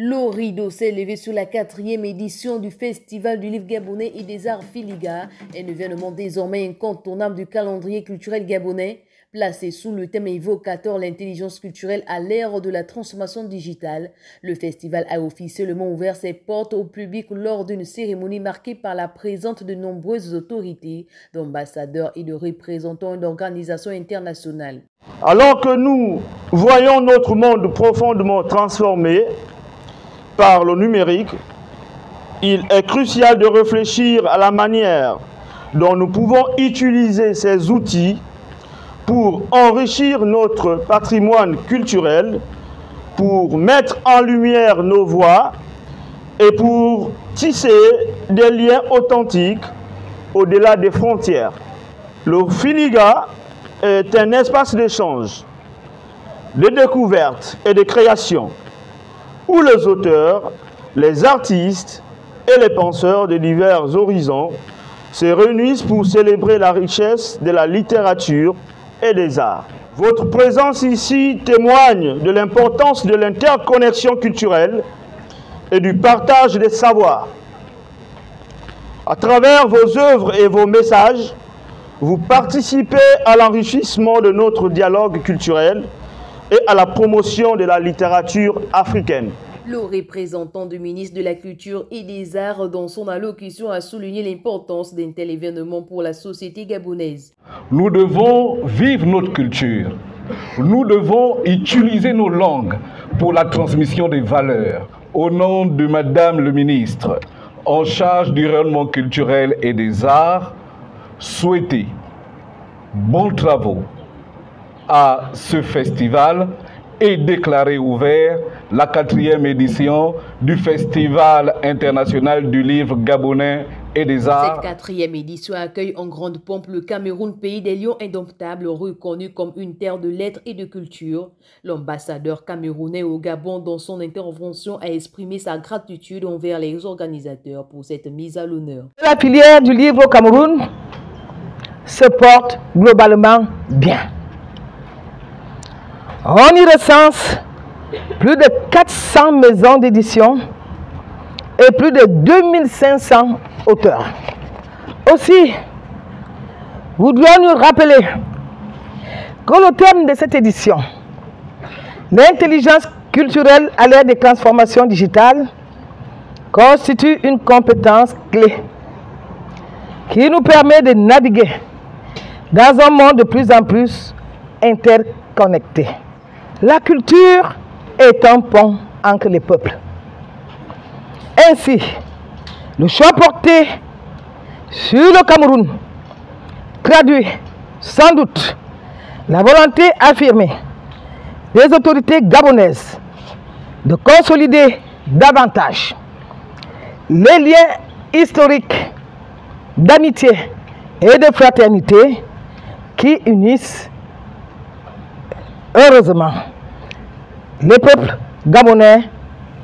Le rideau s'est levé sur la 4e édition du Festival du livre gabonais et des arts Filiga, un événement désormais incontournable du calendrier culturel gabonais, placé sous le thème évocateur l'intelligence culturelle à l'ère de la transformation digitale. Le festival a officiellement ouvert ses portes au public lors d'une cérémonie marquée par la présence de nombreuses autorités, d'ambassadeurs et de représentants d'organisations internationales. Alors que nous voyons notre monde profondément transformé par le numérique, il est crucial de réfléchir à la manière dont nous pouvons utiliser ces outils pour enrichir notre patrimoine culturel, pour mettre en lumière nos voix et pour tisser des liens authentiques au-delà des frontières. Le Filiga est un espace d'échange, de découverte et de création, où les auteurs, les artistes et les penseurs de divers horizons se réunissent pour célébrer la richesse de la littérature et des arts. Votre présence ici témoigne de l'importance de l'interconnexion culturelle et du partage des savoirs. À travers vos œuvres et vos messages, vous participez à l'enrichissement de notre dialogue culturel et à la promotion de la littérature africaine. Le représentant du ministre de la Culture et des Arts dans son allocution a souligné l'importance d'un tel événement pour la société gabonaise. Nous devons vivre notre culture. Nous devons utiliser nos langues pour la transmission des valeurs. Au nom de Madame le ministre, en charge du rayonnement culturel et des arts, souhaiter bons travaux à ce festival et déclarer ouvert la 4e édition du Festival international du livre gabonais et des arts. Cette 4e édition accueille en grande pompe le Cameroun, pays des lions indomptables, reconnu comme une terre de lettres et de culture. L'ambassadeur camerounais au Gabon, dans son intervention, a exprimé sa gratitude envers les organisateurs pour cette mise à l'honneur. La filière du livre au Cameroun se porte globalement bien. On y recense plus de 400 maisons d'édition et plus de 2500 auteurs. Aussi, nous devons nous rappeler que le thème de cette édition, l'intelligence culturelle à l'ère des transformations digitales, constitue une compétence clé qui nous permet de naviguer dans un monde de plus en plus interconnecté. La culture est un pont entre les peuples. Ainsi, le choix porté sur le Cameroun traduit sans doute la volonté affirmée des autorités gabonaises de consolider davantage les liens historiques d'amitié et de fraternité qui unissent heureusement les peuples gabonais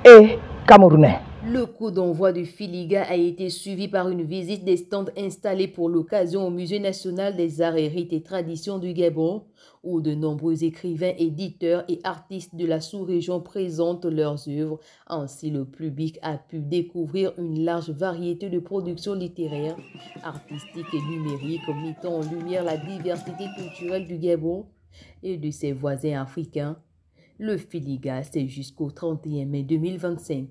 et camerounais. Le coup d'envoi du Filiga a été suivi par une visite des stands installés pour l'occasion au Musée national des arts et rites et traditions du Gabon, où de nombreux écrivains, éditeurs et artistes de la sous-région présentent leurs œuvres. Ainsi, le public a pu découvrir une large variété de productions littéraires, artistiques et numériques, mettant en lumière la diversité culturelle du Gabon et de ses voisins africains. Le Filiga, c'est jusqu'au 31 mai 2025.